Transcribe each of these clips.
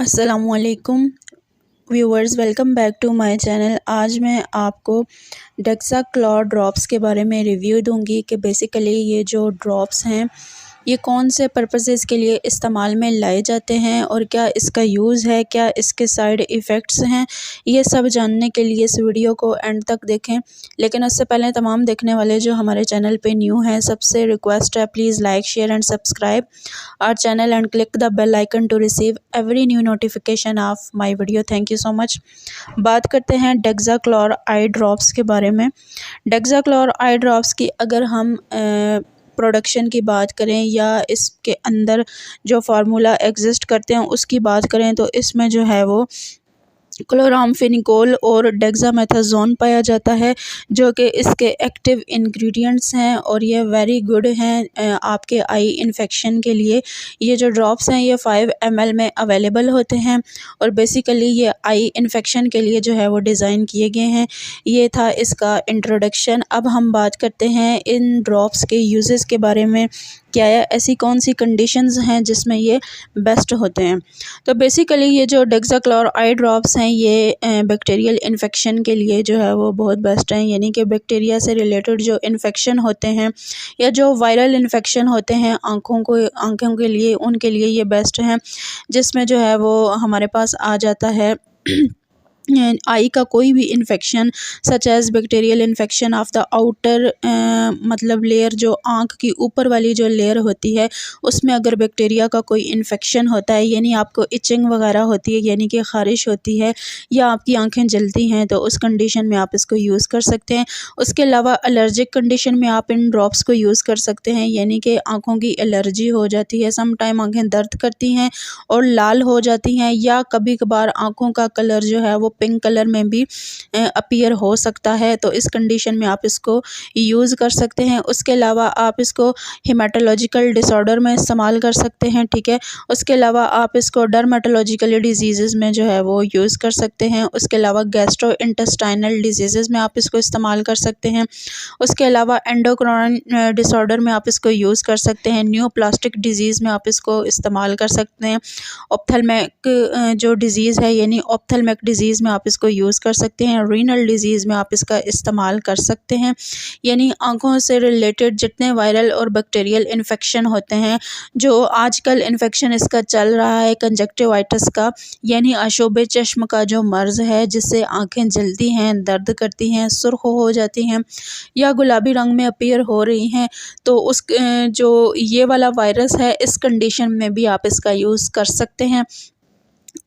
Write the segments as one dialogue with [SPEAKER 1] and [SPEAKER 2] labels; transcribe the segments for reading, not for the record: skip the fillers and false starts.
[SPEAKER 1] अस्सलामुअलैकुम viewers, welcome back to my channel. आज मैं आपको डेक्साक्लोर ड्रॉप्स के बारे में रिव्यू दूंगी कि बेसिकली ये जो ड्रॉप्स हैं ये कौन से पर्पसेस के लिए इस्तेमाल में लाए जाते हैं और क्या इसका यूज़ है, क्या इसके साइड इफ़ेक्ट्स हैं, ये सब जानने के लिए इस वीडियो को एंड तक देखें। लेकिन उससे पहले तमाम देखने वाले जो हमारे चैनल पे न्यू हैं, सबसे रिक्वेस्ट है please like share and subscribe our channel and click the bell icon to receive every new notification of my video. Thank you so much. बात करते हैं डेक्साक्लोर आई ड्रॉप्स के बारे में। डेक्साक्लोर आई ड्रॉप्स की अगर हम प्रोडक्शन की बात करें या इसके अंदर जो फार्मूला एग्जिस्ट करते हैं उसकी बात करें तो इसमें जो है वो क्लोरामफेनिकोल और डेक्सामेथासोन पाया जाता है, जो कि इसके एक्टिव इंग्रेडिएंट्स हैं और ये वेरी गुड हैं आपके आई इन्फेक्शन के लिए। ये जो ड्रॉप्स हैं ये 5 ml में अवेलेबल होते हैं और बेसिकली ये आई इन्फेक्शन के लिए जो है वो डिज़ाइन किए गए हैं। ये था इसका इंट्रोडक्शन। अब हम बात करते हैं इन ड्रॉप्स के यूजेस के बारे में। क्या है, ऐसी कौन सी कंडीशंस हैं जिसमें ये बेस्ट होते हैं। तो बेसिकली ये जो डेक्साक्लोर आई ड्रॉप्स हैं ये बैक्टीरियल इन्फेक्शन के लिए जो है वो बहुत बेस्ट हैं, यानी कि बैक्टीरिया से रिलेटेड जो इन्फेक्शन होते हैं या जो वायरल इन्फेक्शन होते हैं आँखों के लिए, उनके लिए ये बेस्ट हैं, जिसमें जो है वो हमारे पास आ जाता है आई का कोई भी infection such as bacterial infection of the outer मतलब लेयर, जो आँख की ऊपर वाली जो लेयर होती है उसमें अगर बैक्टीरिया का कोई इन्फेक्शन होता है, यानी आपको इचिंग वगैरह होती है, यानी कि ख़ारिश होती है या आपकी आँखें जलती हैं, तो उस कंडीशन में आप इसको यूज़ कर सकते हैं। उसके अलावा एलर्जिक कंडीशन में आप इन ड्रॉप्स को यूज़ कर सकते हैं, यानी कि आँखों की एलर्जी हो जाती है, सम टाइम आँखें दर्द करती हैं और लाल हो जाती हैं, या कभी कभार आँखों का कलर जो है वो पिंक कलर में भी अपीयर हो सकता है, तो इस कंडीशन में आप इसको यूज़ कर सकते हैं। उसके अलावा आप इसको हेमाटोलॉजिकल डिसऑर्डर में इस्तेमाल कर सकते हैं, ठीक है। उसके अलावा आप इसको डर्मेटोलॉजिकल डिजीज़ में जो है वो यूज़ कर सकते हैं। उसके अलावा गैस्ट्रो इंटेस्टाइनल डिजीज़ में आप इसको इस्तेमाल कर सकते हैं। उसके अलावा एंडोक्राइन डिसऑर्डर में आप इसको यूज़ कर सकते हैं। न्यूप्लास्टिक डिजीज़ में आप इसको इस्तेमाल कर सकते हैं। ऑप्थेल्मिक जो डिज़ीज़ है यानी ऑप्थेल्मिक डिज़ीज़ में आप इसको यूज़ कर सकते हैं। रीनल डिज़ीज़ में आप इसका इस्तेमाल कर सकते हैं, यानी आँखों से रिलेटेड जितने वायरल और बैक्टीरियल इन्फेक्शन होते हैं। जो आजकल इन्फेक्शन इसका चल रहा है कंजक्टिवाइटिस का, यानी आशोबे चश्म का जो मर्ज़ है जिससे आँखें जलती हैं, दर्द करती हैं, सुर्ख हो जाती हैं या गुलाबी रंग में अपीयर हो रही हैं, तो उस जो ये वाला वायरस है इस कंडीशन में भी आप इसका यूज़ कर सकते हैं।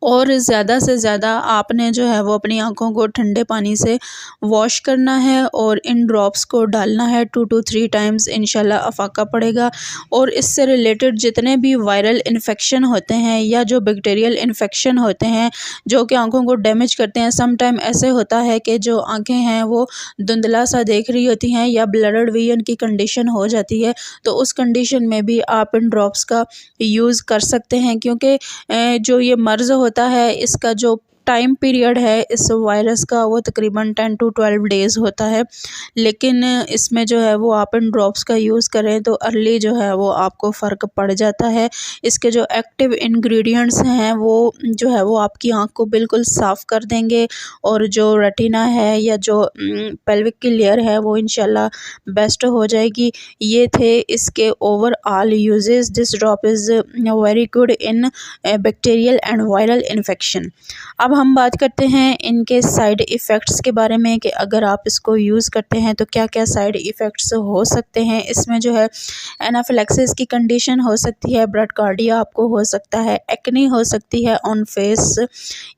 [SPEAKER 1] और ज़्यादा से ज़्यादा आपने जो है वो अपनी आँखों को ठंडे पानी से वॉश करना है और इन ड्रॉप्स को डालना है 2 to 3 टाइम्स, इंशाल्लाह अफाका पड़ेगा। और इससे रिलेटेड जितने भी वायरल इन्फेक्शन होते हैं या जो बैक्टीरियल इन्फेक्शन होते हैं जो कि आँखों को डैमेज करते हैं, सम टाइम ऐसे होता है कि जो आँखें हैं वो धुंधला सा देख रही होती हैं या ब्लडड विजन की कंडीशन हो जाती है, तो उस कंडीशन में भी आप इन ड्रॉप्स का यूज़ कर सकते हैं, क्योंकि जो ये मर्ज़ होता है इसका जो टाइम पीरियड है इस वायरस का वो तकरीबन 10 to 12 डेज़ होता है। लेकिन इसमें जो है वो आप इन ड्रॉप्स का यूज़ करें तो अर्ली जो है वो आपको फ़र्क पड़ जाता है। इसके जो एक्टिव इंग्रेडिएंट्स हैं वो जो है वो आपकी आँख को बिल्कुल साफ़ कर देंगे और जो रेटिना है या जो पेल्विक की लेयर है वो इंशाल्लाह बेस्ट हो जाएगी। ये थे इसके overall uses. This drop is very good in bacterial and viral infection. अब हम बात करते हैं इनके साइड इफ़ेक्ट्स के बारे में कि अगर आप इसको यूज़ करते हैं तो क्या क्या साइड इफ़ेक्ट्स हो सकते हैं। इसमें जो है एनाफिलैक्सिस की कंडीशन हो सकती है, ब्राडकार्डिया आपको हो सकता है, एक्ने हो सकती है ऑन फेस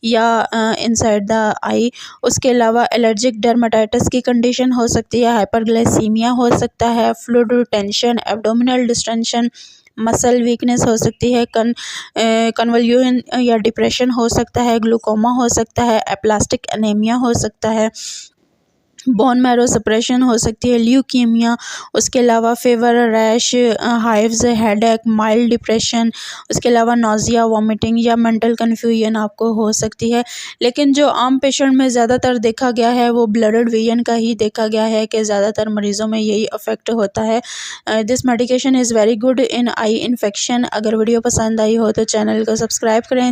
[SPEAKER 1] या इनसाइड द आई। उसके अलावा एलर्जिक डर्मेटाइटिस की कंडीशन हो सकती है, हाइपरग्लाइसीमिया हो सकता है, fluid retention, abdominal distension, muscle weakness हो सकती है, कन्वल्यूशन या डिप्रेशन हो सकता है, ग्लूकोमा हो सकता है, एप्लास्टिक एनीमिया हो सकता है, बोन मैरो सप्रेशन हो सकती है, ल्यूकीमिया। उसके अलावा fever, rash, hives, headache, mild depression. उसके अलावा नोज़िया, वॉमिटिंग या मेंटल कन्फ्यूजन आपको हो सकती है। लेकिन जो आम पेशेंट में ज़्यादातर देखा गया है वो ब्लडड विजन का ही देखा गया है कि ज़्यादातर मरीज़ों में यही अफेक्ट होता है। This medication is very good in eye infection. अगर वीडियो पसंद आई हो तो चैनल को सब्सक्राइब करें।